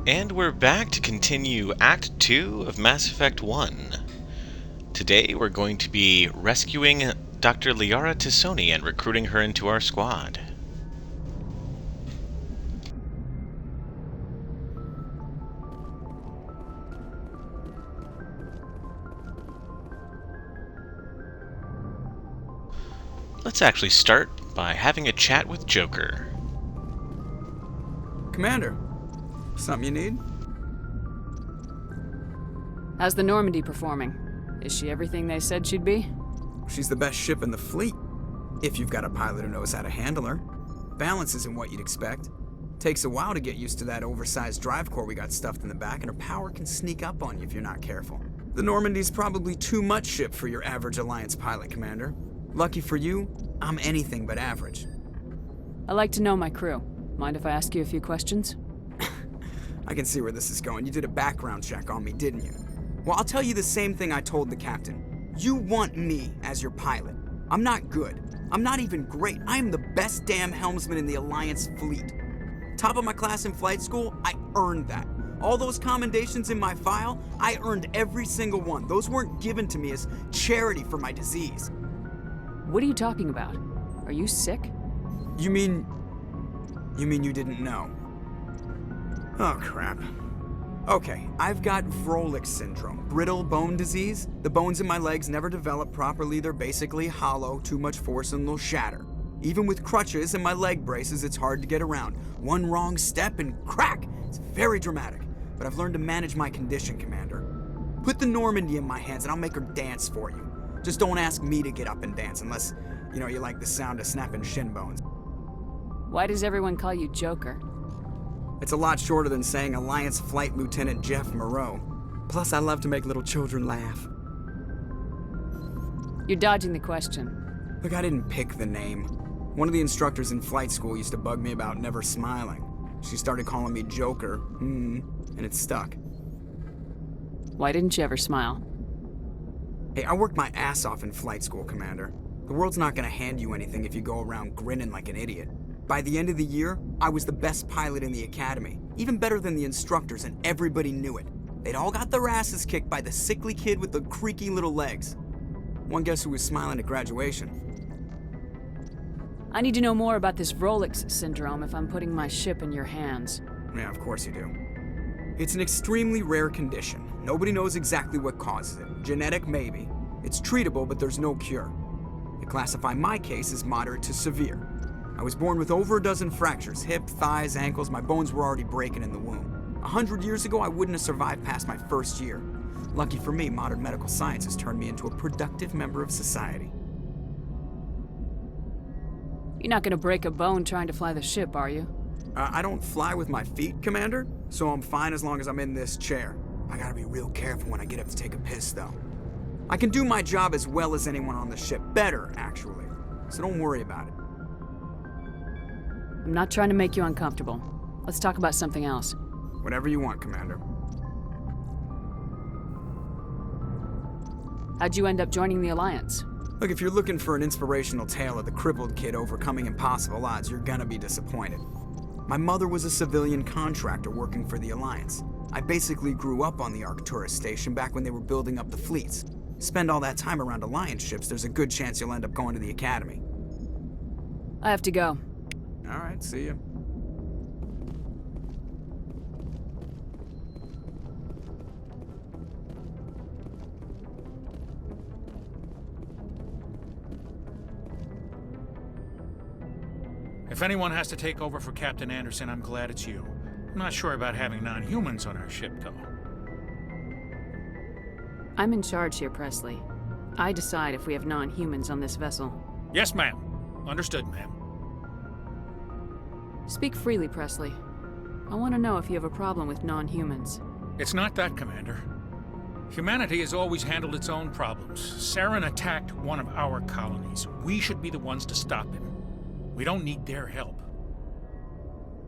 And we're back to continue Act 2 of Mass Effect 1. Today we're going to be rescuing Dr. Liara T'Soni and recruiting her into our squad. Let's actually start by having a chat with Joker. Commander, something you need? How's the Normandy performing? Is she everything they said she'd be? She's the best ship in the fleet, if you've got a pilot who knows how to handle her. Balance isn't what you'd expect. Takes a while to get used to that oversized drive core we got stuffed in the back, and her power can sneak up on you if you're not careful. The Normandy's probably too much ship for your average Alliance pilot, Commander. Lucky for you, I'm anything but average. I like to know my crew. Mind if I ask you a few questions? I can see where this is going. You did a background check on me, didn't you? Well, I'll tell you the same thing I told the captain. You want me as your pilot. I'm not good. I'm not even great. I am the best damn helmsman in the Alliance fleet. Top of my class in flight school, I earned that. All those commendations in my file, I earned every single one. Those weren't given to me as charity for my disease. What are you talking about? Are you sick? You mean you didn't know? Oh, crap. Okay, I've got Vrolik syndrome, brittle bone disease. The bones in my legs never develop properly. They're basically hollow, too much force and they'll shatter. Even with crutches and my leg braces, it's hard to get around. One wrong step and crack! It's very dramatic, but I've learned to manage my condition, Commander. Put the Normandy in my hands and I'll make her dance for you. Just don't ask me to get up and dance unless, you like the sound of snapping shin bones. Why does everyone call you Joker? It's a lot shorter than saying Alliance Flight Lieutenant Jeff Moreau. Plus, I love to make little children laugh. You're dodging the question. Look, I didn't pick the name. One of the instructors in flight school used to bug me about never smiling. She started calling me Joker, and it stuck. Why didn't you ever smile? Hey, I worked my ass off in flight school, Commander. The world's not gonna hand you anything if you go around grinning like an idiot. By the end of the year, I was the best pilot in the academy, even better than the instructors, and everybody knew it. They'd all got their asses kicked by the sickly kid with the creaky little legs. One guess who was smiling at graduation? I need to know more about this Vrolik syndrome if I'm putting my ship in your hands. Yeah, of course you do. It's an extremely rare condition. Nobody knows exactly what causes it. Genetic, maybe. It's treatable, but there's no cure. They classify my case as moderate to severe. I was born with over a dozen fractures, hip, thighs, ankles. My bones were already breaking in the womb. 100 years ago, I wouldn't have survived past my first year. Lucky for me, modern medical science has turned me into a productive member of society. You're not gonna break a bone trying to fly the ship, are you? I don't fly with my feet, Commander, so I'm fine as long as I'm in this chair. I gotta be real careful when I get up to take a piss, though. I can do my job as well as anyone on the ship. Better, actually. So don't worry about it. I'm not trying to make you uncomfortable. Let's talk about something else. Whatever you want, Commander. How'd you end up joining the Alliance? Look, if you're looking for an inspirational tale of the crippled kid overcoming impossible odds, you're gonna be disappointed. My mother was a civilian contractor working for the Alliance. I basically grew up on the Arcturus station back when they were building up the fleets. Spend all that time around Alliance ships, there's a good chance you'll end up going to the Academy. I have to go. All right, see you. If anyone has to take over for Captain Anderson, I'm glad it's you. I'm not sure about having non-humans on our ship, though. I'm in charge here, Presley. I decide if we have non-humans on this vessel. Yes, ma'am. Understood, ma'am. Speak freely, Presley. I want to know if you have a problem with non-humans. It's not that, Commander. Humanity has always handled its own problems. Saren attacked one of our colonies. We should be the ones to stop him. We don't need their help.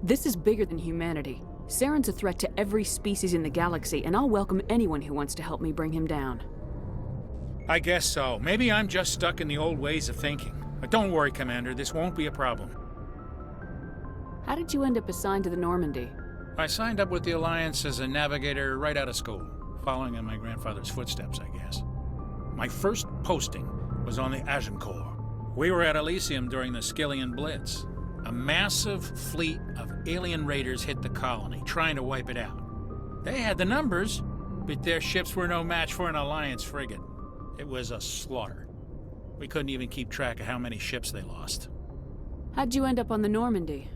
This is bigger than humanity. Saren's a threat to every species in the galaxy, and I'll welcome anyone who wants to help me bring him down. I guess so. Maybe I'm just stuck in the old ways of thinking. But don't worry, Commander. This won't be a problem. How did you end up assigned to the Normandy? I signed up with the Alliance as a navigator right out of school, following in my grandfather's footsteps, I guess. My first posting was on the Agincourt. We were at Elysium during the Skillian Blitz. A massive fleet of alien raiders hit the colony, trying to wipe it out. They had the numbers, but their ships were no match for an Alliance frigate. It was a slaughter. We couldn't even keep track of how many ships they lost. How'd you end up on the Normandy?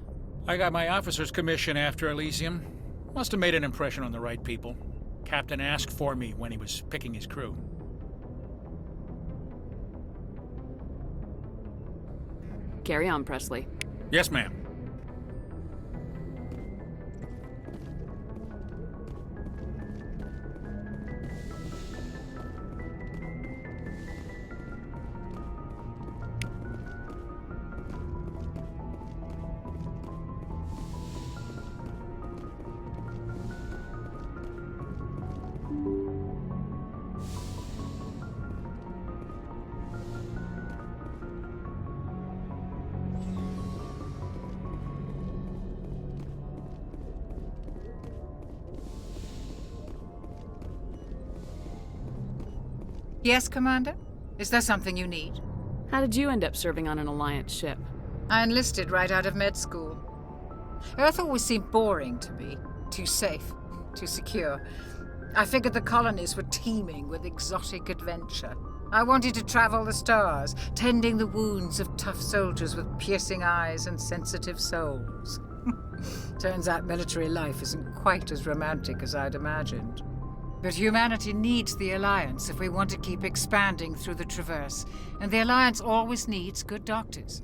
I got my officer's commission after Elysium. Must have made an impression on the right people. Captain asked for me when he was picking his crew. Carry on, Presley. Yes, ma'am. Yes, Commander? Is there something you need? How did you end up serving on an Alliance ship? I enlisted right out of med school. Earth always seemed boring to me. Too safe, too secure. I figured the colonies were teeming with exotic adventure. I wanted to travel the stars, tending the wounds of tough soldiers with piercing eyes and sensitive souls. Turns out military life isn't quite as romantic as I'd imagined. But humanity needs the Alliance if we want to keep expanding through the Traverse, and the Alliance always needs good doctors.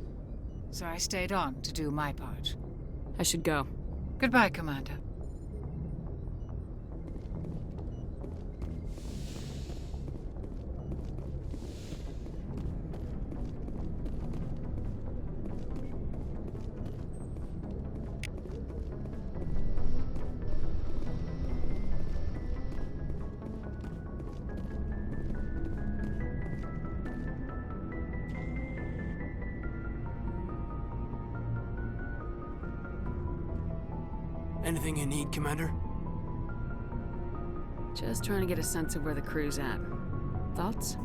So I stayed on to do my part. I should go. Goodbye, Commander. Anything you need, Commander? Just trying to get a sense of where the crew's at. Thoughts?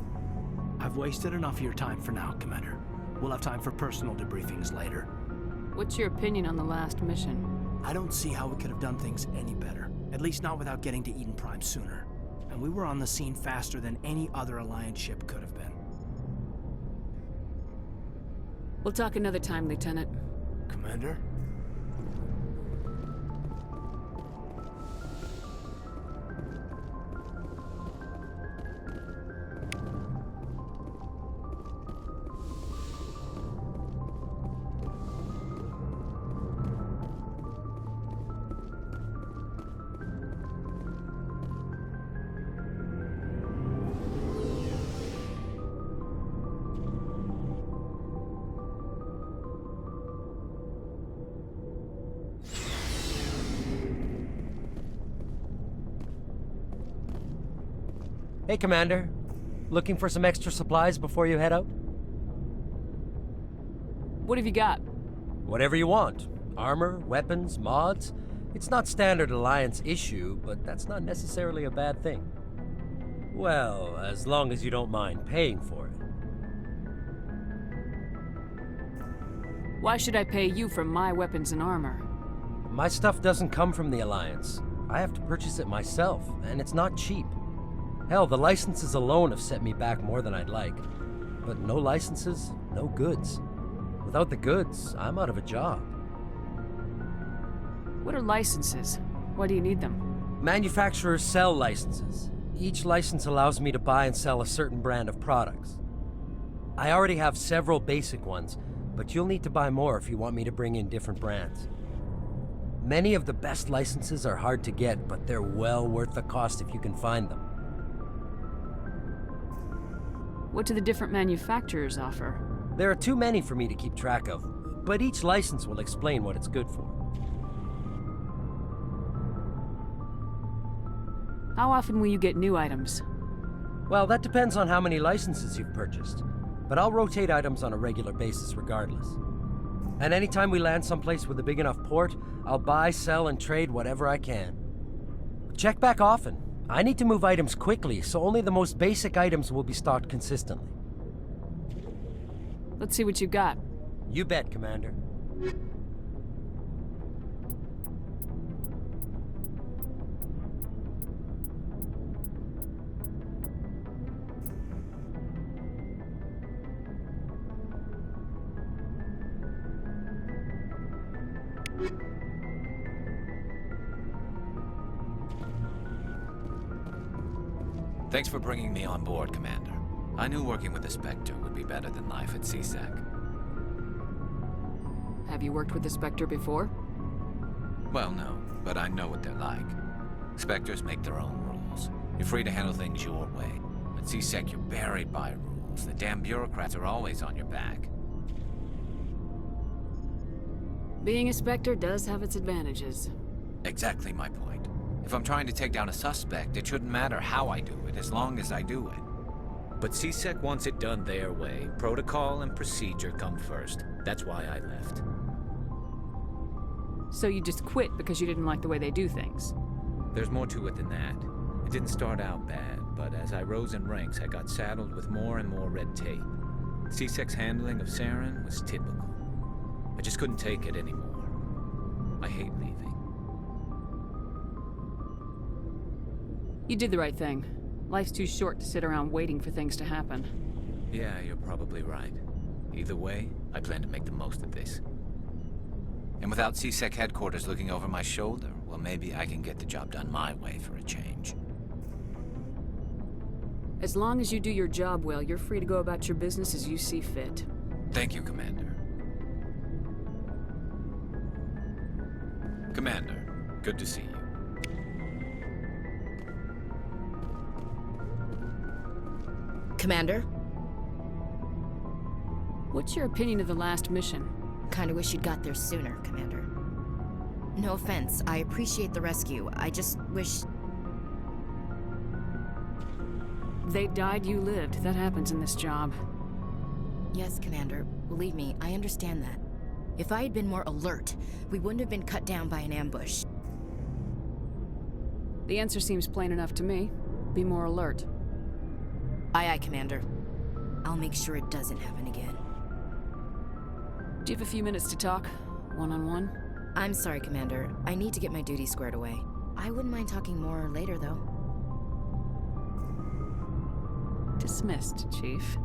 I've wasted enough of your time for now, Commander. We'll have time for personal debriefings later. What's your opinion on the last mission? I don't see how we could have done things any better. At least not without getting to Eden Prime sooner. And we were on the scene faster than any other Alliance ship could have been. We'll talk another time, Lieutenant. Commander? Hey, Commander. Looking for some extra supplies before you head out? What have you got? Whatever you want. Armor, weapons, mods. It's not standard Alliance issue, but that's not necessarily a bad thing. Well, as long as you don't mind paying for it. Why should I pay you for my weapons and armor? My stuff doesn't come from the Alliance. I have to purchase it myself, and it's not cheap. Hell, the licenses alone have set me back more than I'd like. But no licenses, no goods. Without the goods, I'm out of a job. What are licenses? Why do you need them? Manufacturers sell licenses. Each license allows me to buy and sell a certain brand of products. I already have several basic ones, but you'll need to buy more if you want me to bring in different brands. Many of the best licenses are hard to get, but they're well worth the cost if you can find them. What do the different manufacturers offer? There are too many for me to keep track of, but each license will explain what it's good for. How often will you get new items? Well, that depends on how many licenses you've purchased, but I'll rotate items on a regular basis regardless. And anytime we land someplace with a big enough port, I'll buy, sell, and trade whatever I can. Check back often. I need to move items quickly, so only the most basic items will be stocked consistently. Let's see what you got. You bet, Commander. Thanks for bringing me on board, Commander. I knew working with the Spectre would be better than life at CSEC. Have you worked with the Spectre before? Well, no, but I know what they're like. Spectres make their own rules. You're free to handle things your way. At CSEC, you're buried by rules. The damn bureaucrats are always on your back. Being a Spectre does have its advantages. Exactly my point. If I'm trying to take down a suspect, it shouldn't matter how I do it, as long as I do it. But CSEC wants it done their way. Protocol and procedure come first. That's why I left. So you just quit because you didn't like the way they do things? There's more to it than that. It didn't start out bad, but as I rose in ranks, I got saddled with more and more red tape. CSEC's handling of Saren was typical. I just couldn't take it anymore. I hate leaving. You did the right thing. Life's too short to sit around waiting for things to happen. Yeah, you're probably right. Either way, I plan to make the most of this. And without CSEC headquarters looking over my shoulder, well, maybe I can get the job done my way for a change. As long as you do your job well, you're free to go about your business as you see fit. Thank you, Commander. Commander, good to see you. Commander? What's your opinion of the last mission? Kinda wish you'd got there sooner, Commander. No offense, I appreciate the rescue. I just wish... They died, you lived. That happens in this job. Yes, Commander. Believe me, I understand that. If I had been more alert, we wouldn't have been cut down by an ambush. The answer seems plain enough to me. Be more alert. Aye, aye, Commander. I'll make sure it doesn't happen again. Do you have a few minutes to talk? One-on-one? I'm sorry, Commander. I need to get my duty squared away. I wouldn't mind talking more later, though. Dismissed, Chief.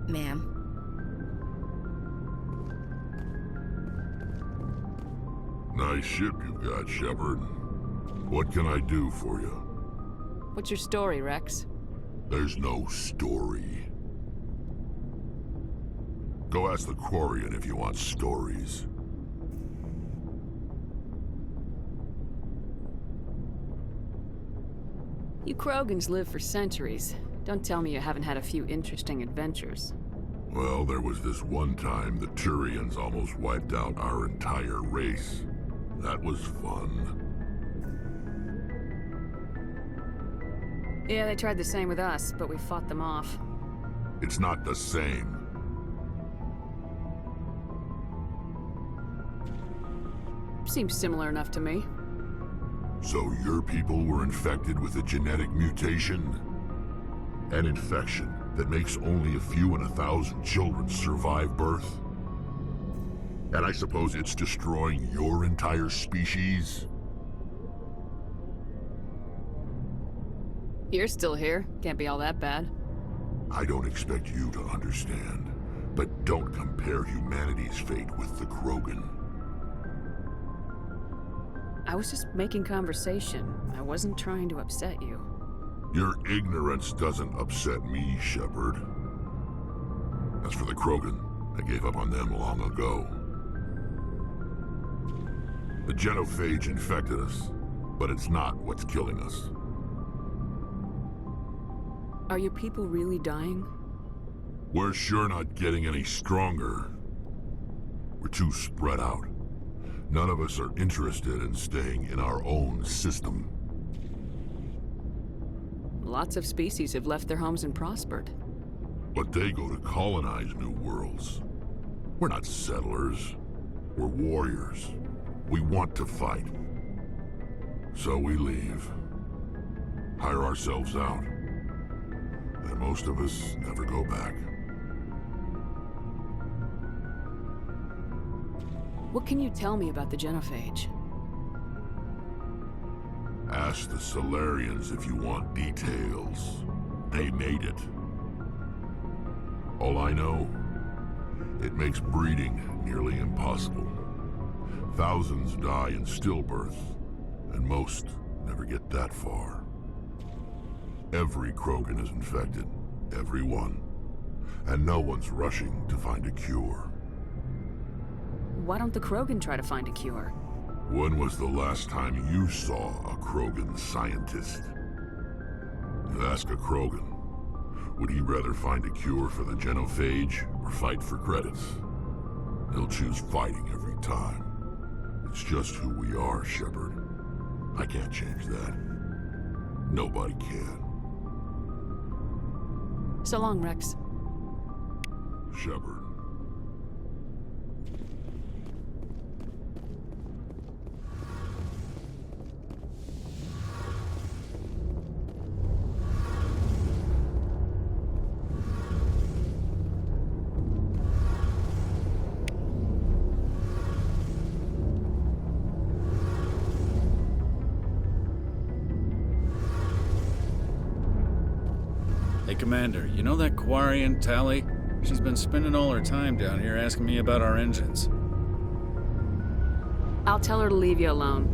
Ma'am. Nice ship you've got, Shepard. What can I do for you? What's your story, Rex? There's no story. Go ask the Quarian if you want stories. You Krogans live for centuries. Don't tell me you haven't had a few interesting adventures. Well, there was this one time the Turians almost wiped out our entire race. That was fun. Yeah, they tried the same with us, but we fought them off. It's not the same. Seems similar enough to me. So your people were infected with a genetic mutation? An infection that makes only a few in 1,000 children survive birth? And I suppose it's destroying your entire species? You're still here. Can't be all that bad. I don't expect you to understand, but don't compare humanity's fate with the Krogan. I was just making conversation. I wasn't trying to upset you. Your ignorance doesn't upset me, Shepard. As for the Krogan, I gave up on them long ago. The genophage infected us, but it's not what's killing us. Are your people really dying? We're sure not getting any stronger. We're too spread out. None of us are interested in staying in our own system. Lots of species have left their homes and prospered. But they go to colonize new worlds. We're not settlers. We're warriors. We want to fight. So we leave. Hire ourselves out. And most of us never go back. What can you tell me about the genophage? Ask the Solarians if you want details. They made it. All I know, it makes breeding nearly impossible. Thousands die in stillbirth, and most never get that far. Every Krogan is infected, every one. And no one's rushing to find a cure. Why don't the Krogan try to find a cure? When was the last time you saw a Krogan scientist? You ask a Krogan, would he rather find a cure for the genophage or fight for credits? He'll choose fighting every time. It's just who we are, Shepard. I can't change that. Nobody can. So long, Rex. Shepard. Hey, Commander, you know that Quarian, Tally? She's been spending all her time down here asking me about our engines. I'll tell her to leave you alone.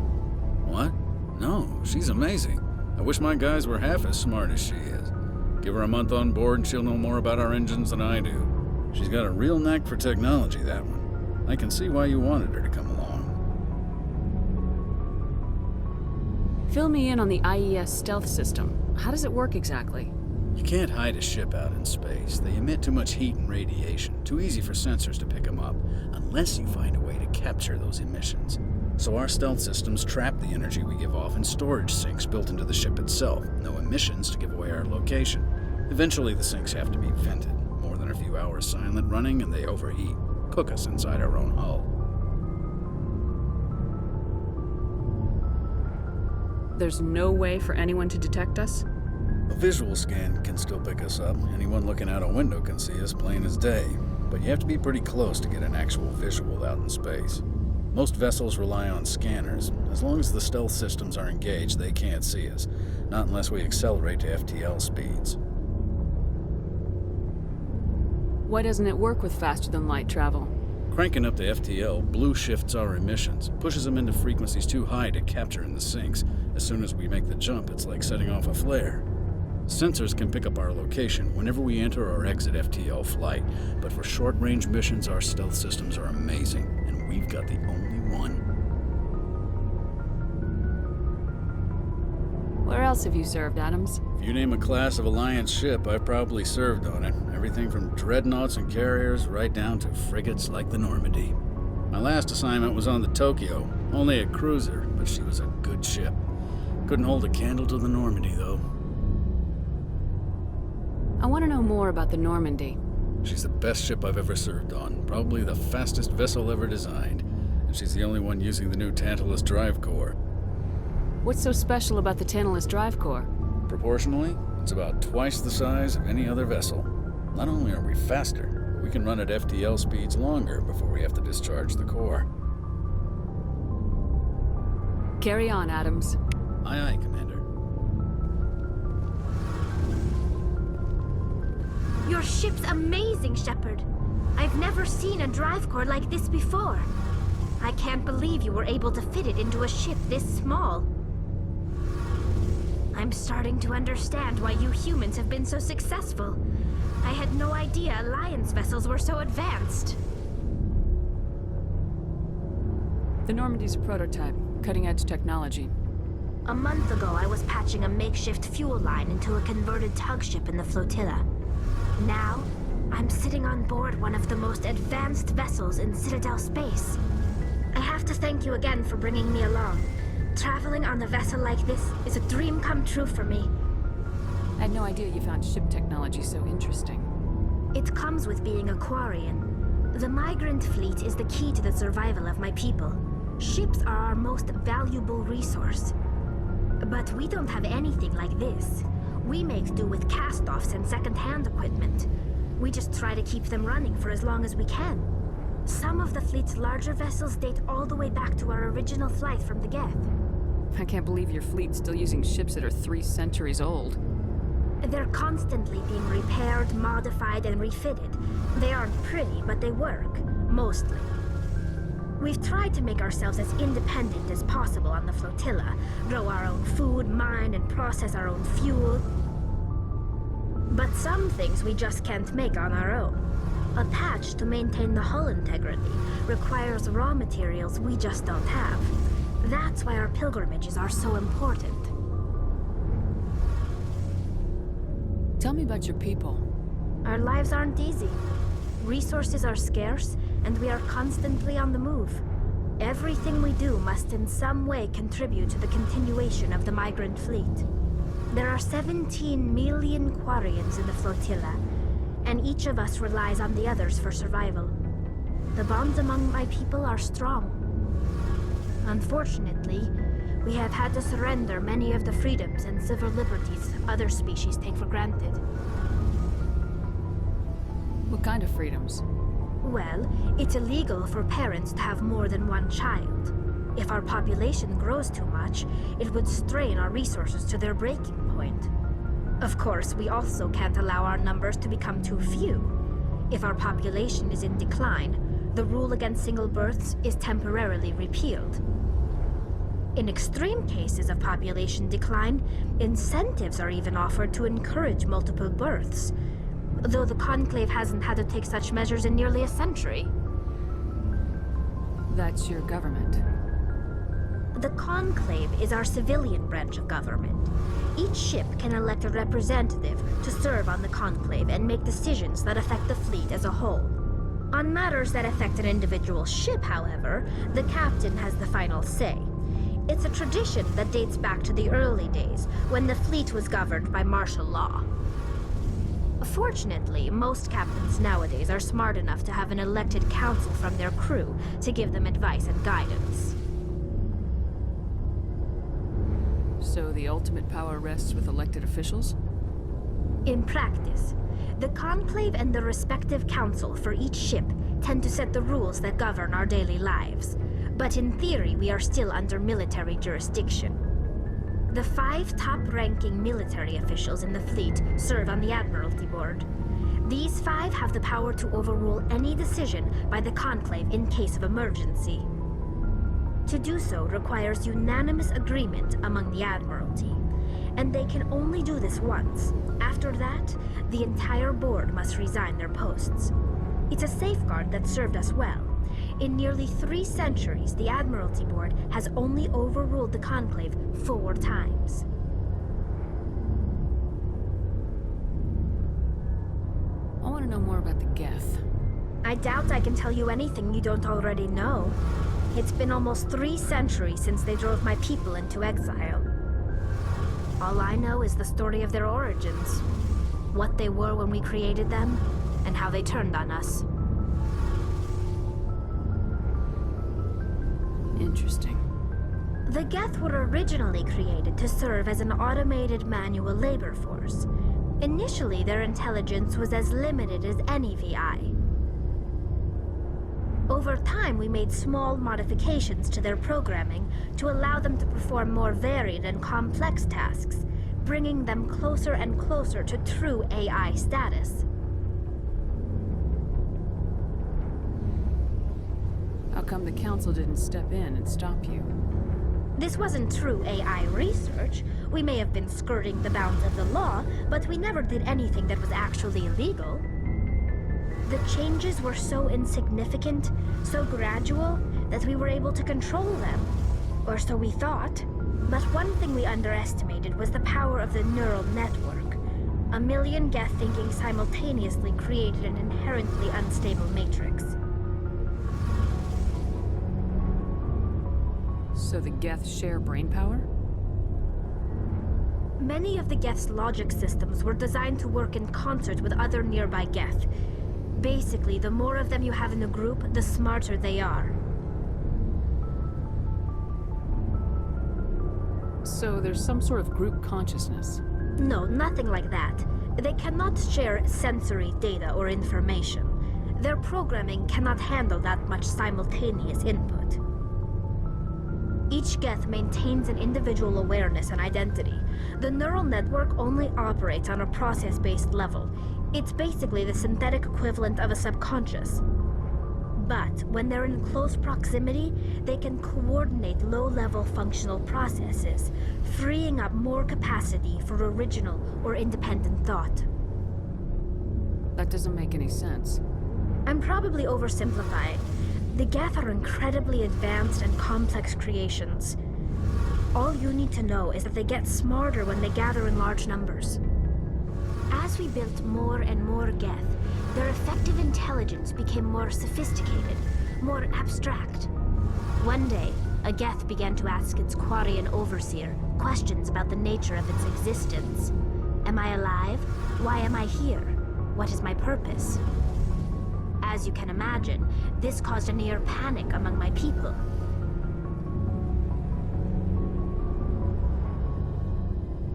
What? No, she's amazing. I wish my guys were half as smart as she is. Give her a month on board and she'll know more about our engines than I do. She's got a real knack for technology, that one. I can see why you wanted her to come along. Fill me in on the IES stealth system. How does it work exactly? You can't hide a ship out in space. They emit too much heat and radiation. Too easy for sensors to pick them up, unless you find a way to capture those emissions. So our stealth systems trap the energy we give off in storage sinks built into the ship itself. No emissions to give away our location. Eventually the sinks have to be vented. More than a few hours silent running and they overheat. Cook us inside our own hull. There's no way for anyone to detect us? A visual scan can still pick us up. Anyone looking out a window can see us plain as day. But you have to be pretty close to get an actual visual out in space. Most vessels rely on scanners. As long as the stealth systems are engaged, they can't see us. Not unless we accelerate to FTL speeds. Why doesn't it work with faster-than-light travel? Cranking up the FTL blue shifts our emissions, pushes them into frequencies too high to capture in the sinks. As soon as we make the jump, it's like setting off a flare. Sensors can pick up our location whenever we enter or exit FTL flight, but for short-range missions, our stealth systems are amazing, and we've got the only one. Where else have you served, Adams? If you name a class of Alliance ship, I've probably served on it. Everything from dreadnoughts and carriers right down to frigates like the Normandy. My last assignment was on the Tokyo, only a cruiser, but she was a good ship. Couldn't hold a candle to the Normandy, though. I want to know more about the Normandy. She's the best ship I've ever served on, probably the fastest vessel ever designed, and she's the only one using the new Tantalus drive core. What's so special about the Tantalus drive core? Proportionally, it's about twice the size of any other vessel. Not only are we faster, we can run at FTL speeds longer before we have to discharge the core. Carry on, Adams. Aye, aye, Commander. Your ship's amazing, Shepard. I've never seen a drive core like this before. I can't believe you were able to fit it into a ship this small. I'm starting to understand why you humans have been so successful. I had no idea Alliance vessels were so advanced. The Normandy's a prototype, cutting-edge technology. A month ago, I was patching a makeshift fuel line into a converted tug ship in the flotilla. Now, I'm sitting on board one of the most advanced vessels in Citadel space. I have to thank you again for bringing me along. Traveling on a vessel like this is a dream come true for me. I had no idea you found ship technology so interesting. It comes with being a Quarian. The migrant fleet is the key to the survival of my people. Ships are our most valuable resource. But we don't have anything like this. We make do with cast-offs and second-hand equipment. We just try to keep them running for as long as we can. Some of the fleet's larger vessels date all the way back to our original flight from the Geth. I can't believe your fleet's still using ships that are 3 centuries old. They're constantly being repaired, modified, and refitted. They aren't pretty, but they work. Mostly. We've tried to make ourselves as independent as possible on the flotilla, grow our own food, mine, and process our own fuel. But some things we just can't make on our own. A patch to maintain the hull integrity requires raw materials we just don't have. That's why our pilgrimages are so important. Tell me about your people. Our lives aren't easy. Resources are scarce, and we are constantly on the move. Everything we do must in some way contribute to the continuation of the migrant fleet. There are 17 million Quarians in the flotilla, and each of us relies on the others for survival. The bonds among my people are strong. Unfortunately, we have had to surrender many of the freedoms and civil liberties other species take for granted. What kind of freedoms? Well, it's illegal for parents to have more than one child. If our population grows too much, it would strain our resources to their breaking point. Of course, we also can't allow our numbers to become too few. If our population is in decline, the rule against single births is temporarily repealed. In extreme cases of population decline, incentives are even offered to encourage multiple births, though the Conclave hasn't had to take such measures in nearly a century. That's your government. The Conclave is our civilian branch of government. Each ship can elect a representative to serve on the Conclave and make decisions that affect the fleet as a whole. On matters that affect an individual ship, however, the captain has the final say. It's a tradition that dates back to the early days, when the fleet was governed by martial law. Fortunately, most captains nowadays are smart enough to have an elected council from their crew to give them advice and guidance. So the ultimate power rests with elected officials? In practice, the Conclave and the respective council for each ship tend to set the rules that govern our daily lives. But in theory, we are still under military jurisdiction. The 5 top-ranking military officials in the fleet serve on the Admiralty Board. These 5 have the power to overrule any decision by the Conclave in case of emergency. To do so requires unanimous agreement among the Admiralty, and they can only do this once. After that, the entire board must resign their posts. It's a safeguard that served us well. In nearly 3 centuries, the Admiralty Board has only overruled the Conclave 4 times. I want to know more about the Geth. I doubt I can tell you anything you don't already know. It's been almost 3 centuries since they drove my people into exile. All I know is the story of their origins, what they were when we created them, and how they turned on us. Interesting. The Geth were originally created to serve as an automated manual labor force. Initially, their intelligence was as limited as any VI. Over time, we made small modifications to their programming to allow them to perform more varied and complex tasks, bringing them closer and closer to true AI status. How come the Council didn't step in and stop you? This wasn't true AI research. We may have been skirting the bounds of the law, but we never did anything that was actually illegal. The changes were so insignificant, so gradual, that we were able to control them. Or so we thought. But one thing we underestimated was the power of the neural network. A million Geth thinking simultaneously created an inherently unstable matrix. So the Geth share brainpower? Many of the Geth's logic systems were designed to work in concert with other nearby Geth. Basically, the more of them you have in the group, the smarter they are. So there's some sort of group consciousness. No, nothing like that. They cannot share sensory data or information. Their programming cannot handle that much simultaneous input. Each Geth maintains an individual awareness and identity. The neural network only operates on a process-based level. It's basically the synthetic equivalent of a subconscious. But when they're in close proximity, they can coordinate low-level functional processes, freeing up more capacity for original or independent thought. That doesn't make any sense. I'm probably oversimplifying. The Geth are incredibly advanced and complex creations. All you need to know is that they get smarter when they gather in large numbers. As we built more and more Geth, their effective intelligence became more sophisticated, more abstract. One day, a Geth began to ask its Quarian overseer questions about the nature of its existence. Am I alive? Why am I here? What is my purpose? As you can imagine, this caused a near panic among my people.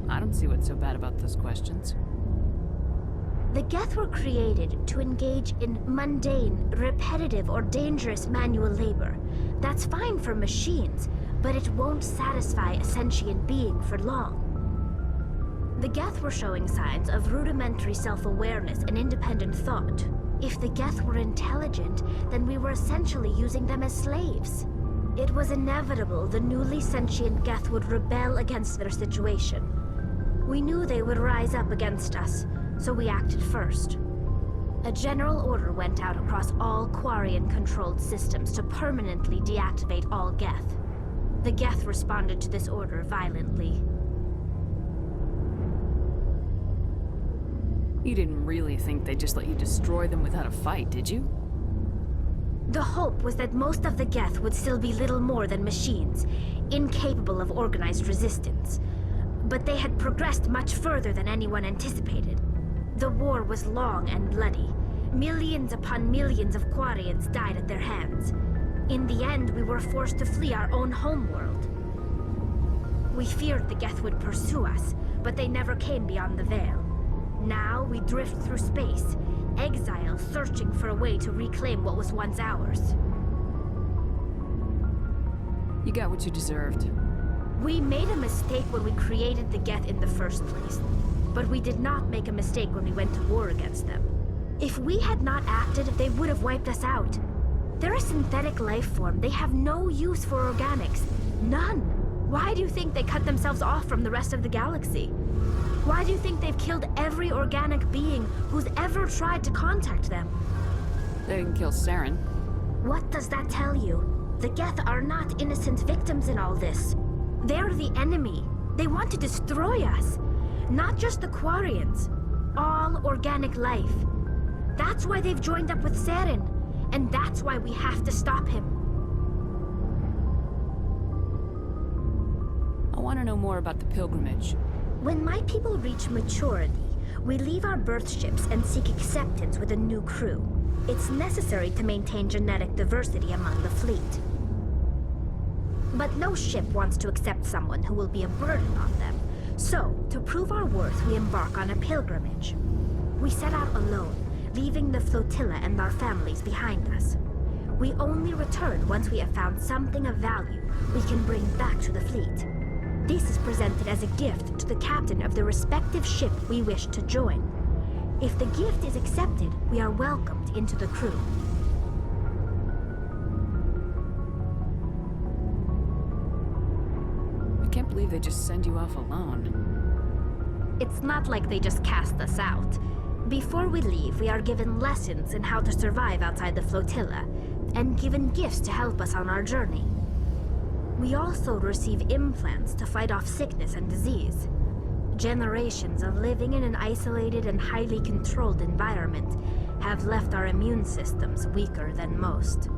I don't see what's so bad about those questions. The Geth were created to engage in mundane, repetitive, or dangerous manual labor. That's fine for machines, but it won't satisfy a sentient being for long. The Geth were showing signs of rudimentary self-awareness and independent thought. If the Geth were intelligent, then we were essentially using them as slaves. It was inevitable the newly sentient Geth would rebel against their situation. We knew they would rise up against us, so we acted first. A general order went out across all Quarian-controlled systems to permanently deactivate all Geth. The Geth responded to this order violently. You didn't really think they'd just let you destroy them without a fight, did you? The hope was that most of the Geth would still be little more than machines, incapable of organized resistance. But they had progressed much further than anyone anticipated. The war was long and bloody. Millions upon millions of Quarians died at their hands. In the end, we were forced to flee our own homeworld. We feared the Geth would pursue us, but they never came beyond the Veil. Now we drift through space, exile searching for a way to reclaim what was once ours. You got what you deserved. We made a mistake when we created the Geth in the first place, but we did not make a mistake when we went to war against them. If we had not acted, they would have wiped us out. They're a synthetic life form. They have no use for organics. None. Why do you think they cut themselves off from the rest of the galaxy? Why do you think they've killed every organic being who's ever tried to contact them? They didn't kill Saren. What does that tell you? The Geth are not innocent victims in all this. They're the enemy. They want to destroy us. Not just the Quarians. All organic life. That's why they've joined up with Saren. And that's why we have to stop him. I want to know more about the pilgrimage. When my people reach maturity, we leave our birth ships and seek acceptance with a new crew. It's necessary to maintain genetic diversity among the fleet. But no ship wants to accept someone who will be a burden on them. So, to prove our worth, we embark on a pilgrimage. We set out alone, leaving the flotilla and our families behind us. We only return once we have found something of value we can bring back to the fleet. This is presented as a gift to the captain of the respective ship we wish to join. If the gift is accepted, we are welcomed into the crew. I can't believe they just send you off alone. It's not like they just cast us out. Before we leave, we are given lessons in how to survive outside the flotilla, and given gifts to help us on our journey. We also receive implants to fight off sickness and disease. Generations of living in an isolated and highly controlled environment have left our immune systems weaker than most.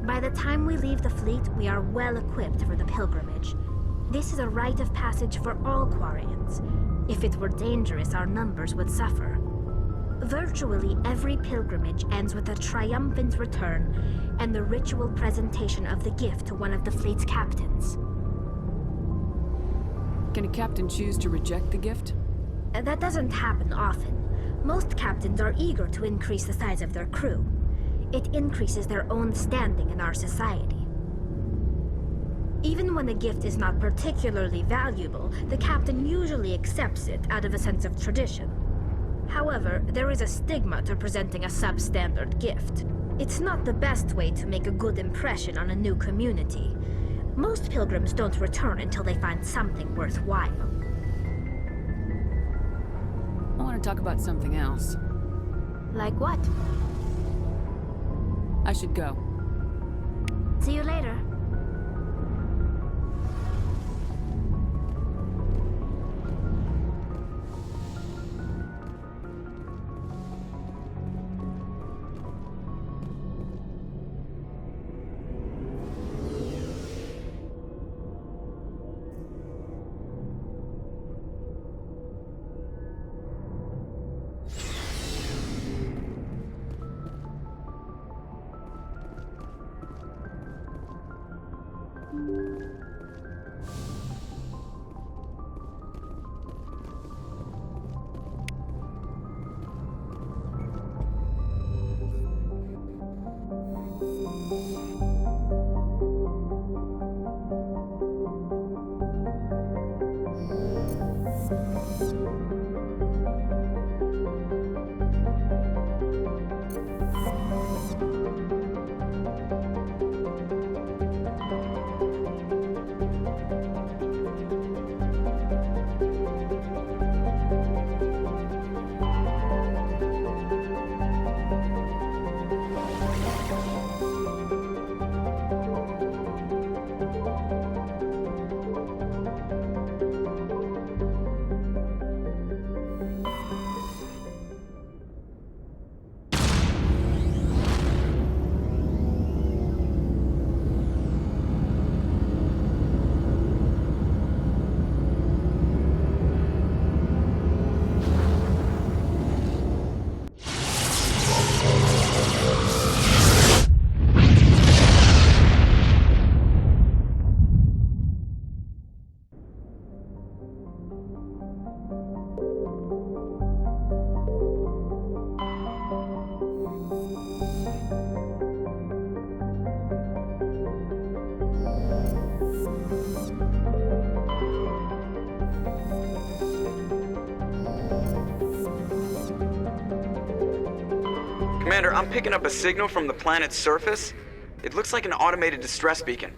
By the time we leave the fleet, we are well equipped for the pilgrimage. This is a rite of passage for all Quarians. If it were dangerous, our numbers would suffer. Virtually every pilgrimage ends with a triumphant return and the ritual presentation of the gift to one of the fleet's captains. Can a captain choose to reject the gift? That doesn't happen often. Most captains are eager to increase the size of their crew. It increases their own standing in our society. Even when a gift is not particularly valuable, the captain usually accepts it out of a sense of tradition. However, there is a stigma to presenting a substandard gift. It's not the best way to make a good impression on a new community. Most pilgrims don't return until they find something worthwhile. I want to talk about something else. Like what? I should go. See you later. Commander, I'm picking up a signal from the planet's surface. It looks like an automated distress beacon.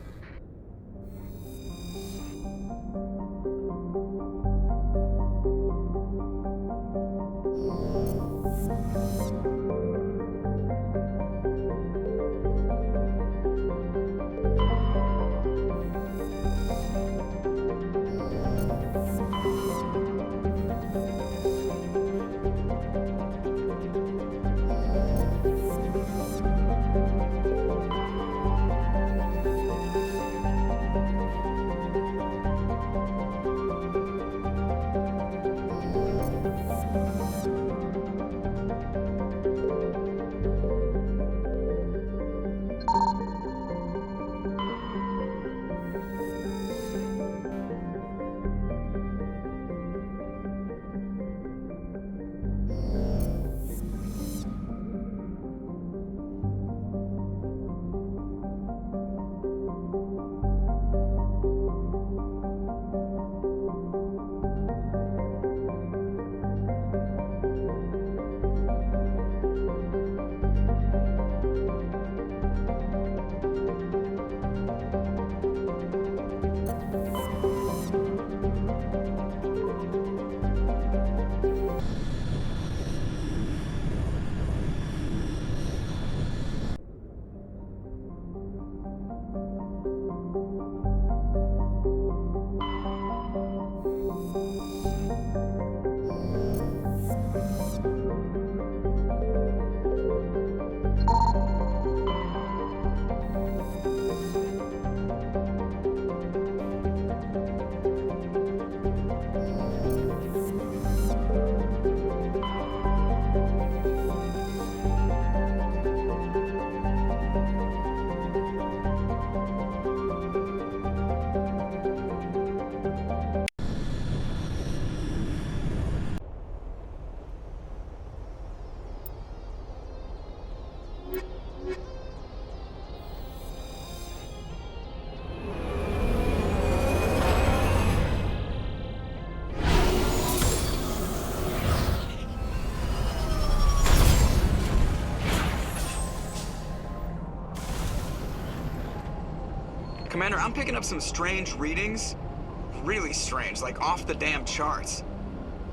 Commander, I'm picking up some strange readings. Really strange, like off the damn charts.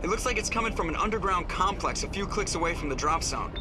It looks like it's coming from an underground complex a few clicks away from the drop zone.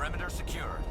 Perimeter secure.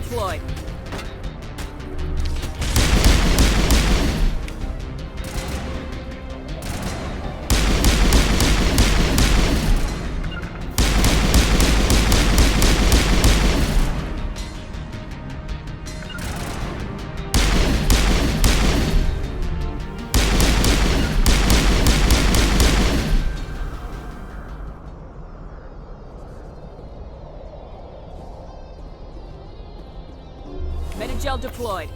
deployed. Metagel deployed.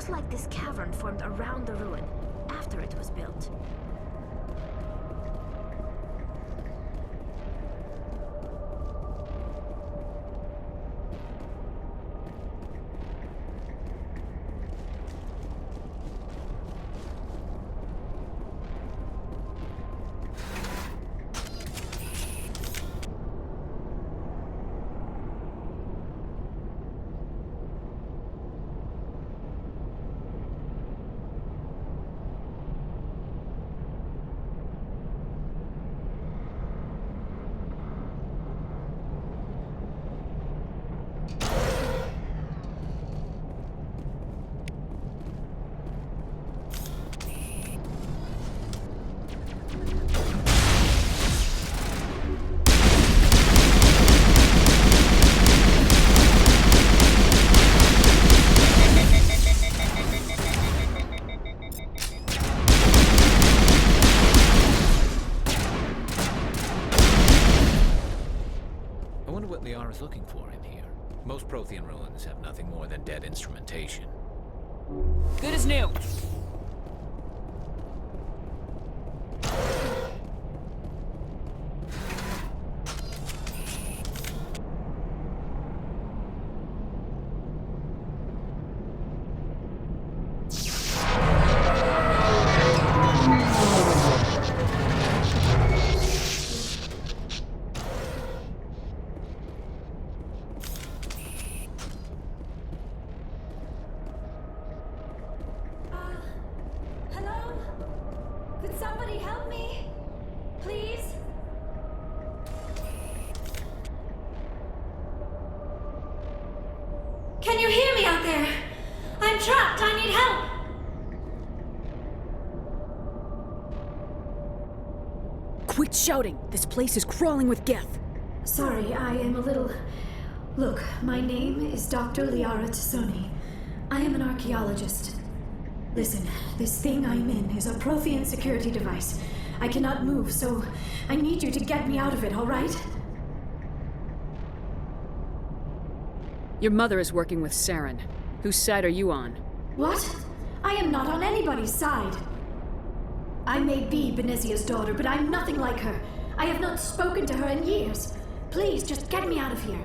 Like this cavern formed around the ruin after it was built. Liara's looking for in here. Most Prothean ruins have nothing more than dead instrumentation. Good as new. Can you hear me out there? I'm trapped. I need help. Quit shouting! This place is crawling with Geth! Sorry, I am a little... Look, my name is Dr. Liara T'Soni. I am an archaeologist. Listen, this thing I'm in is a Prothean security device. I cannot move, so I need you to get me out of it, all right? Your mother is working with Saren. Whose side are you on? What? I am not on anybody's side. I may be Benezia's daughter, but I'm nothing like her. I have not spoken to her in years. Please, just get me out of here.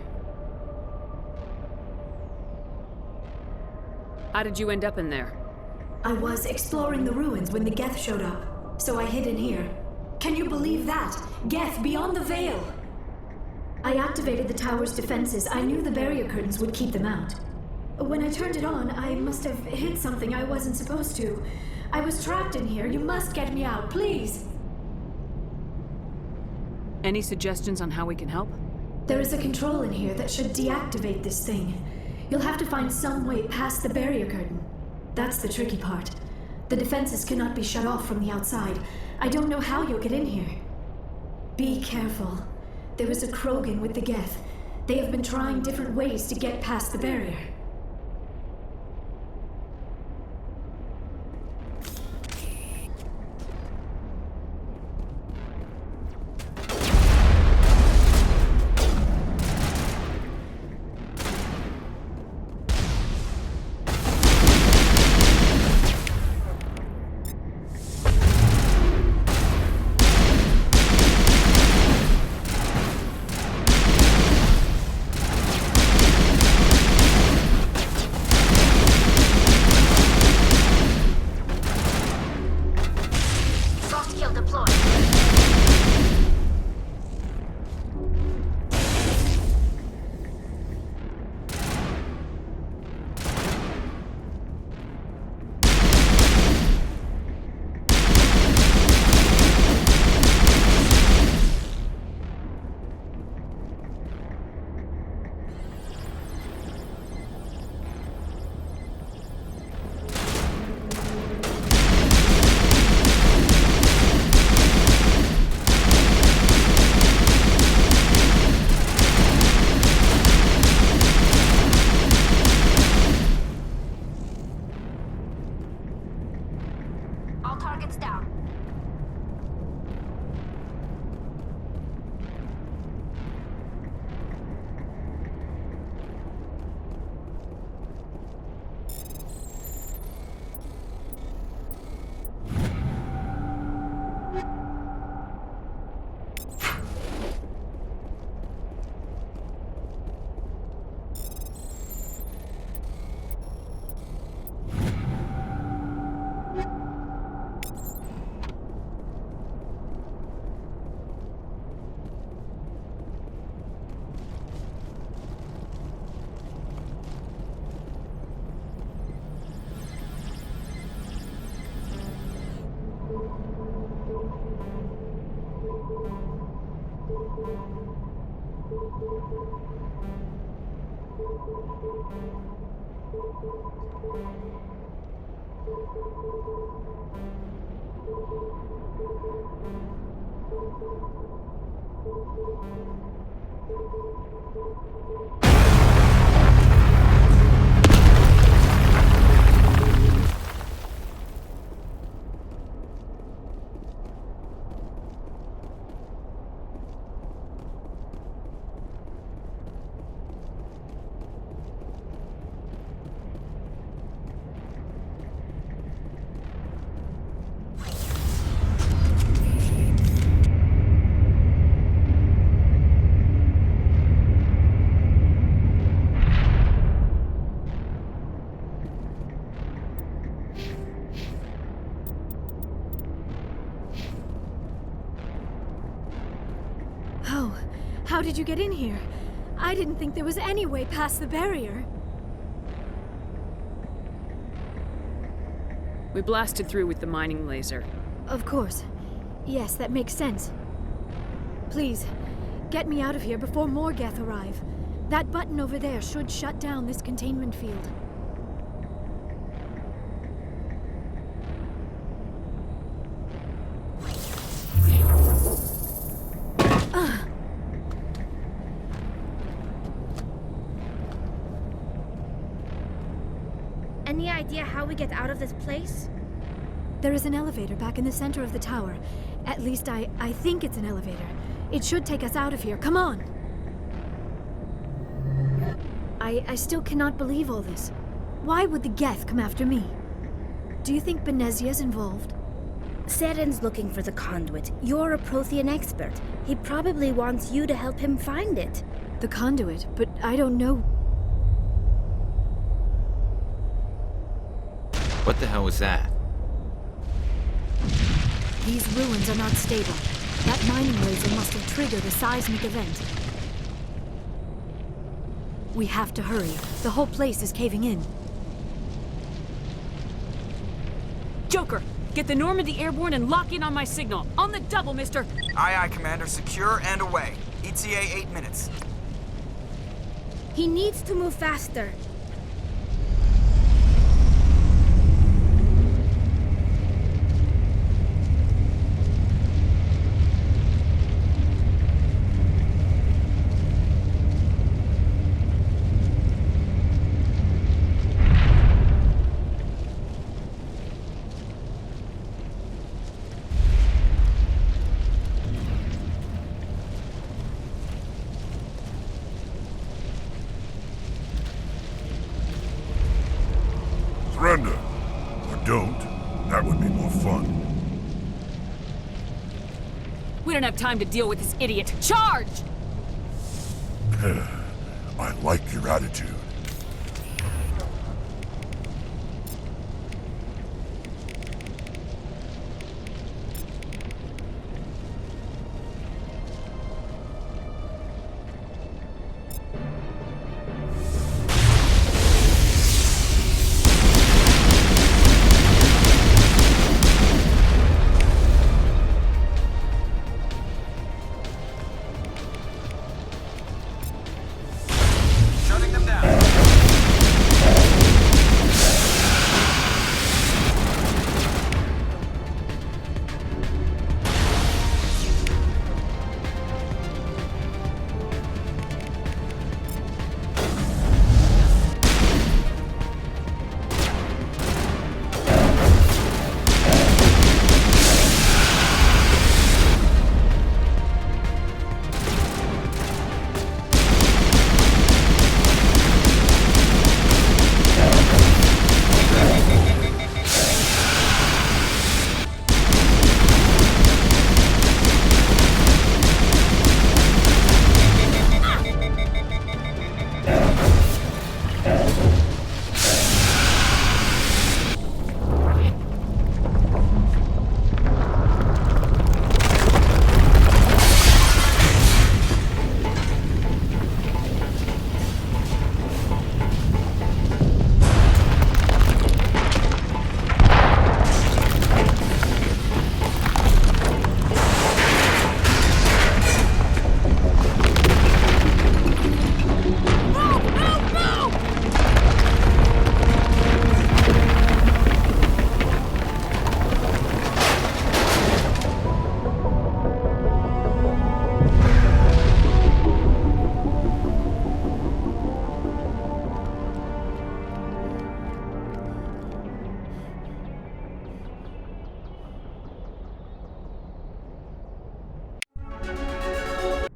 How did you end up in there? I was exploring the ruins when the Geth showed up, so I hid in here. Can you believe that? Geth beyond the veil! I activated the tower's defenses. I knew the barrier curtains would keep them out. When I turned it on, I must have hit something I wasn't supposed to. I was trapped in here. You must get me out, please! Any suggestions on how we can help? There is a control in here that should deactivate this thing. You'll have to find some way past the barrier curtain. That's the tricky part. The defenses cannot be shut off from the outside. I don't know how you'll get in here. Be careful. There is a Krogan with the Geth. They have been trying different ways to get past the barrier. How did you get in here? I didn't think there was any way past the barrier. We blasted through with the mining laser. Of course. Yes, that makes sense. Please, get me out of here before more Geth arrive. That button over there should shut down this containment field. idea how we get out of this place? There is an elevator back in the center of the tower. At least I think it's an elevator. It should take us out of here. Come on! I still cannot believe all this. Why would the Geth come after me? Do you think Benezia's involved? Saren's looking for the conduit. You're a Prothean expert. He probably wants you to help him find it. The conduit? But I don't know. What the hell was that? These ruins are not stable. That mining laser must have triggered a seismic event. We have to hurry. The whole place is caving in. Joker, get the Normandy airborne and lock in on my signal. On the double, mister. Aye, aye, Commander. Secure and away. ETA 8 minutes. He needs to move faster. Surrender. Or don't. That would be more fun. We don't have time to deal with this idiot. Charge! I like your attitude.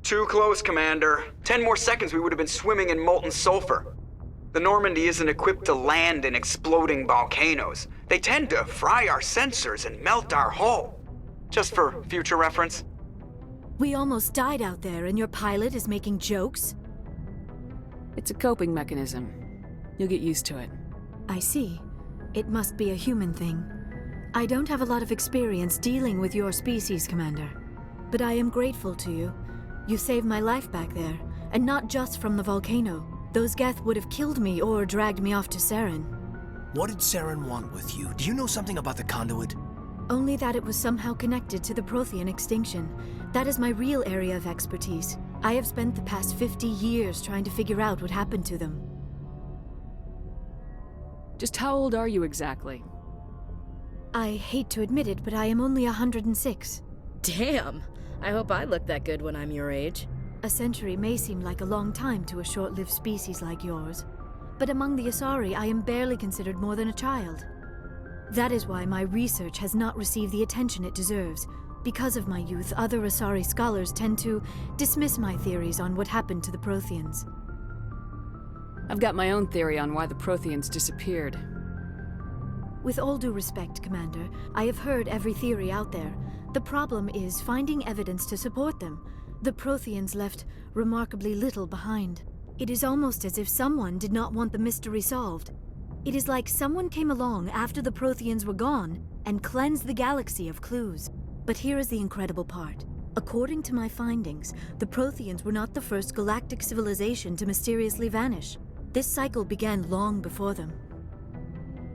Too close, Commander. 10 more seconds we would have been swimming in molten sulfur. The Normandy isn't equipped to land in exploding volcanoes. They tend to fry our sensors and melt our hull. Just for future reference. We almost died out there and your pilot is making jokes? It's a coping mechanism. You'll get used to it. I see. It must be a human thing. I don't have a lot of experience dealing with your species, Commander. But I am grateful to you. You saved my life back there, and not just from the volcano. Those Geth would have killed me or dragged me off to Saren. What did Saren want with you? Do you know something about the conduit? Only that it was somehow connected to the Prothean extinction. That is my real area of expertise. I have spent the past 50 years trying to figure out what happened to them. Just how old are you exactly? I hate to admit it, but I am only 106. Damn! I hope I look that good when I'm your age. A century may seem like a long time to a short-lived species like yours. but among the Asari, I am barely considered more than a child. That is why my research has not received the attention it deserves. Because of my youth, other Asari scholars tend to dismiss my theories on what happened to the Protheans. I've got my own theory on why the Protheans disappeared. With all due respect, Commander, I have heard every theory out there. The problem is finding evidence to support them. The Protheans left remarkably little behind. It is almost as if someone did not want the mystery solved. It is like someone came along after the Protheans were gone and cleansed the galaxy of clues. But here is the incredible part. According to my findings, the Protheans were not the first galactic civilization to mysteriously vanish. This cycle began long before them.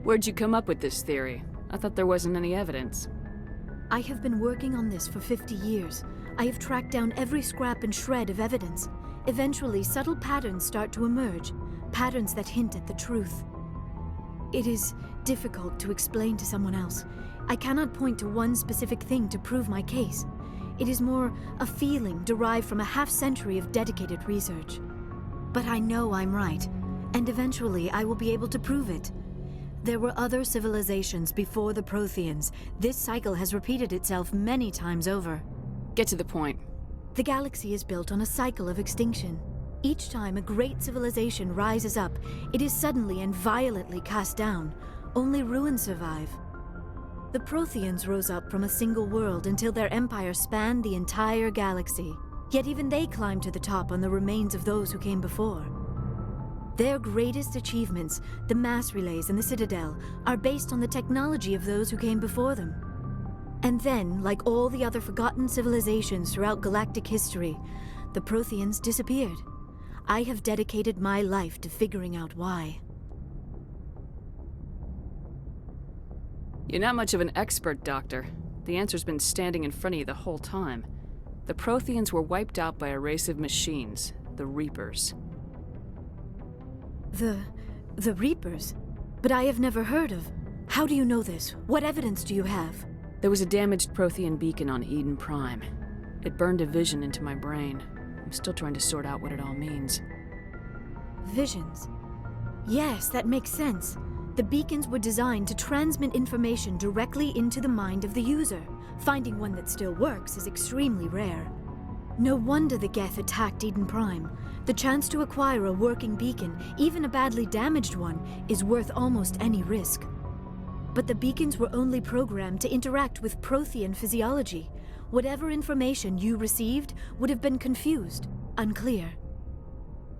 Where'd you come up with this theory? I thought there wasn't any evidence. I have been working on this for 50 years. I have tracked down every scrap and shred of evidence. Eventually, subtle patterns start to emerge, patterns that hint at the truth. It is difficult to explain to someone else. I cannot point to one specific thing to prove my case. It is more a feeling derived from a half-century of dedicated research. But I know I'm right, and eventually I will be able to prove it. There were other civilizations before the Protheans. This cycle has repeated itself many times over. Get to the point. The galaxy is built on a cycle of extinction. Each time a great civilization rises up, it is suddenly and violently cast down. Only ruins survive. The Protheans rose up from a single world until their empire spanned the entire galaxy. Yet even they climbed to the top on the remains of those who came before. Their greatest achievements, the mass relays and the Citadel, are based on the technology of those who came before them. And then, like all the other forgotten civilizations throughout galactic history, the Protheans disappeared. I have dedicated my life to figuring out why. You're not much of an expert, Doctor. The answer's been standing in front of you the whole time. The Protheans were wiped out by a race of machines, the Reapers. The Reapers? But I have never heard of. How do you know this? What evidence do you have? There was a damaged Prothean beacon on Eden Prime. It burned a vision into my brain. I'm still trying to sort out what it all means. Visions? Yes, that makes sense. The beacons were designed to transmit information directly into the mind of the user. Finding one that still works is extremely rare. No wonder the Geth attacked Eden Prime. The chance to acquire a working beacon, even a badly damaged one, is worth almost any risk. But the beacons were only programmed to interact with Prothean physiology. Whatever information you received would have been confused, unclear.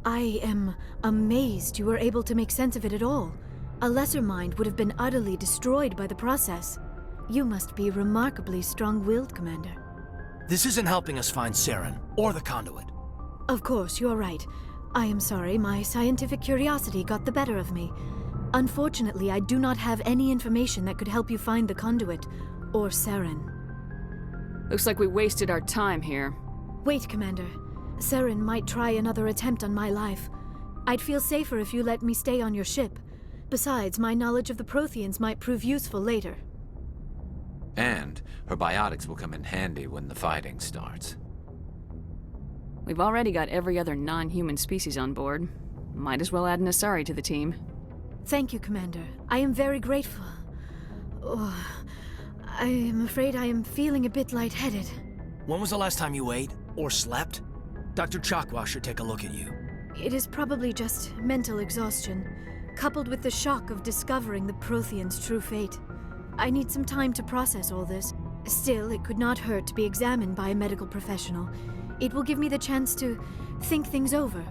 I am amazed you were able to make sense of it at all. A lesser mind would have been utterly destroyed by the process. You must be remarkably strong-willed, Commander. This isn't helping us find Saren, or the conduit. Of course, you're right. I am sorry, my scientific curiosity got the better of me. Unfortunately, I do not have any information that could help you find the conduit, or Saren. Looks like we wasted our time here. Wait, Commander. Saren might try another attempt on my life. I'd feel safer if you let me stay on your ship. Besides, my knowledge of the Protheans might prove useful later. And her biotics will come in handy when the fighting starts. We've already got every other non-human species on board. Might as well add an Asari to the team. Thank you, Commander. I am very grateful. Oh, I am afraid I am feeling a bit lightheaded. When was the last time you ate, or slept? Dr. Chakwa should take a look at you. It is probably just mental exhaustion, coupled with the shock of discovering the Protheans' true fate. I need some time to process all this. Still, it could not hurt to be examined by a medical professional. It will give me the chance to think things over.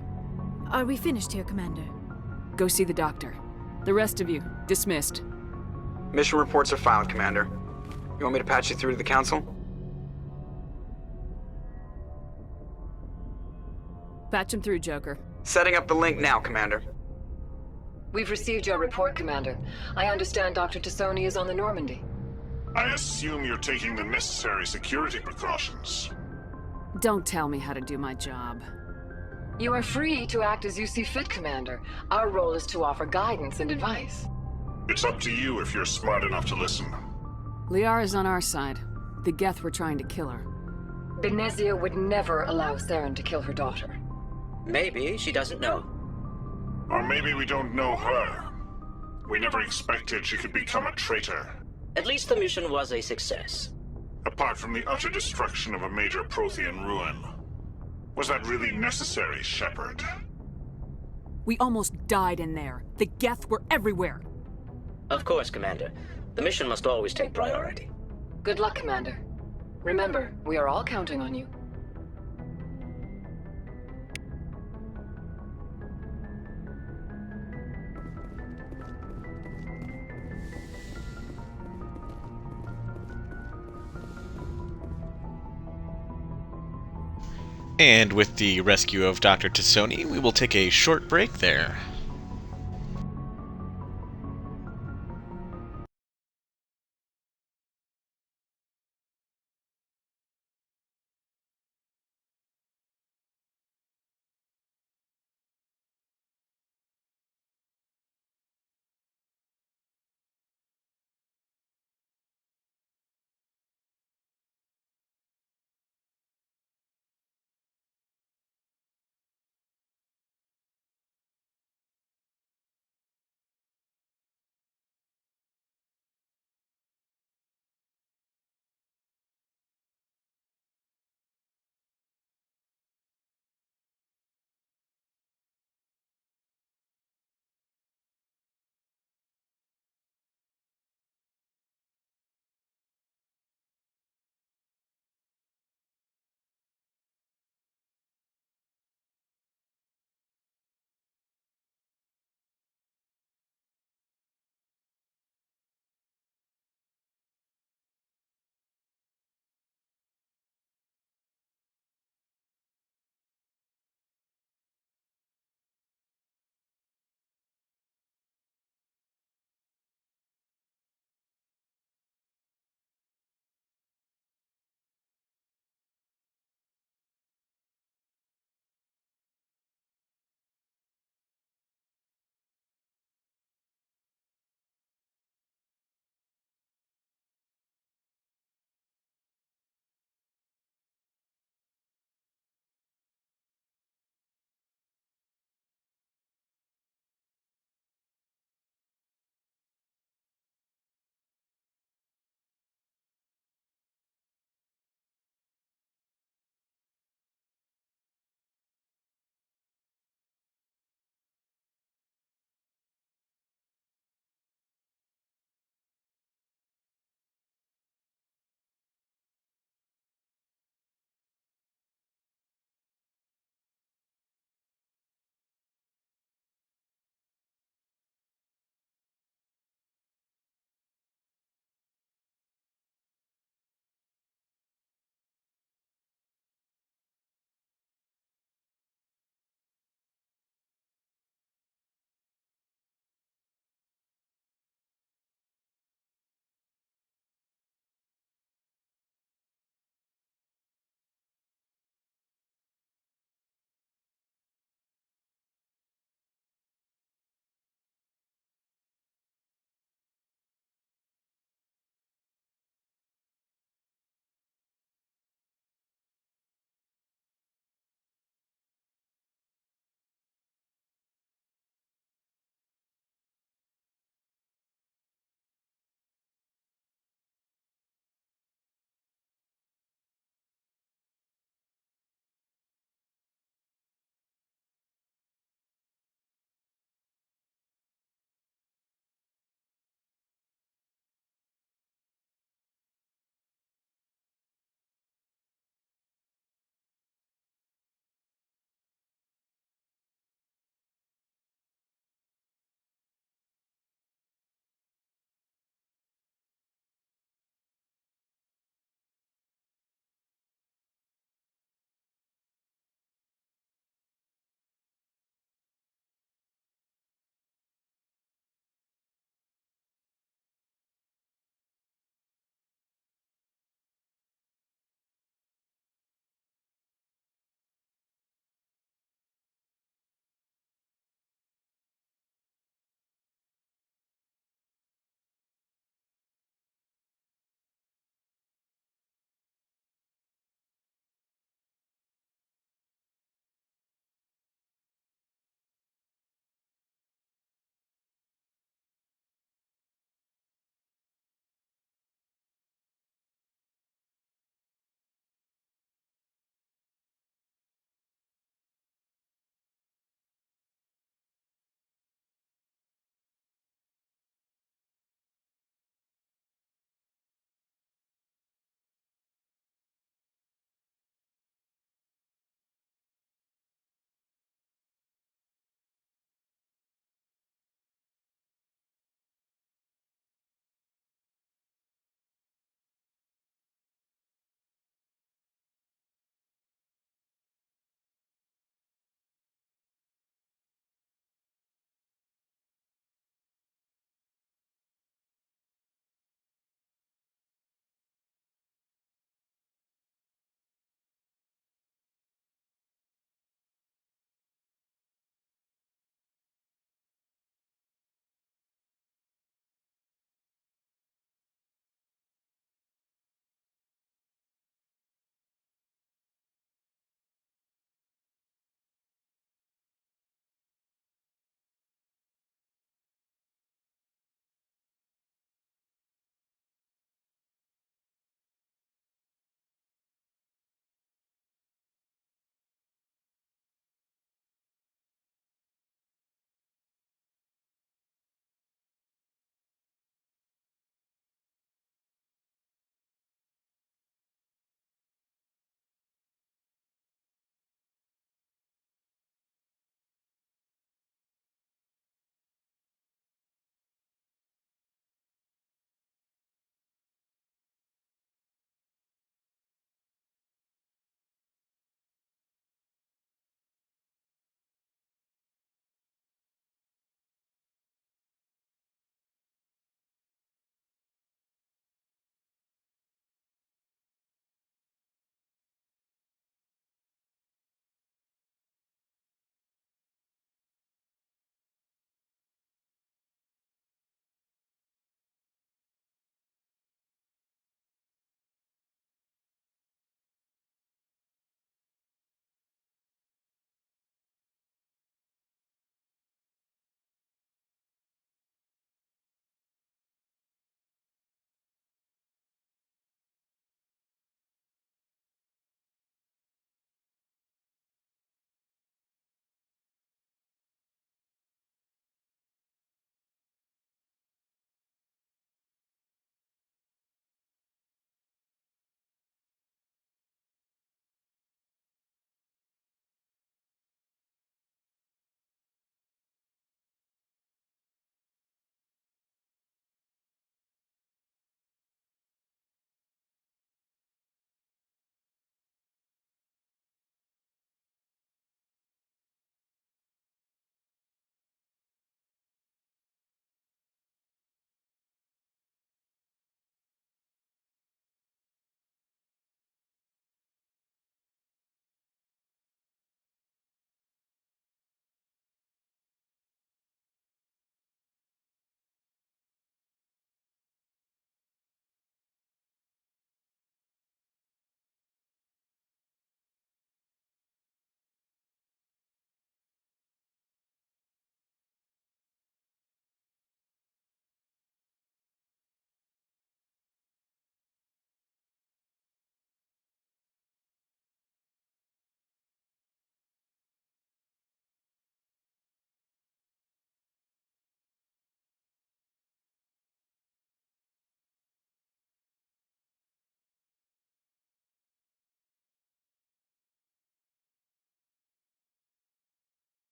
Are we finished here, Commander? Go see the doctor. The rest of you, dismissed. Mission reports are filed, Commander. You want me to patch you through to the Council? Patch him through, Joker. Setting up the link now, Commander. We've received your report, Commander. I understand Dr. T'Soni is on the Normandy. I assume you're taking the necessary security precautions. Don't tell me how to do my job. You are free to act as you see fit, Commander. Our role is to offer guidance and advice. It's up to you if you're smart enough to listen. Liara's on our side. The Geth were trying to kill her. Benezia would never allow Saren to kill her daughter. Maybe she doesn't know. Or maybe we don't know her. We never expected she could become a traitor. At least the mission was a success. Apart from the utter destruction of a major Prothean ruin. Was that really necessary, Shepard? We almost died in there. The Geth were everywhere. Of course, Commander. The mission must always take priority. Good luck, Commander. Remember, we are all counting on you. And with the rescue of Dr. T'Soni, we will take a short break there.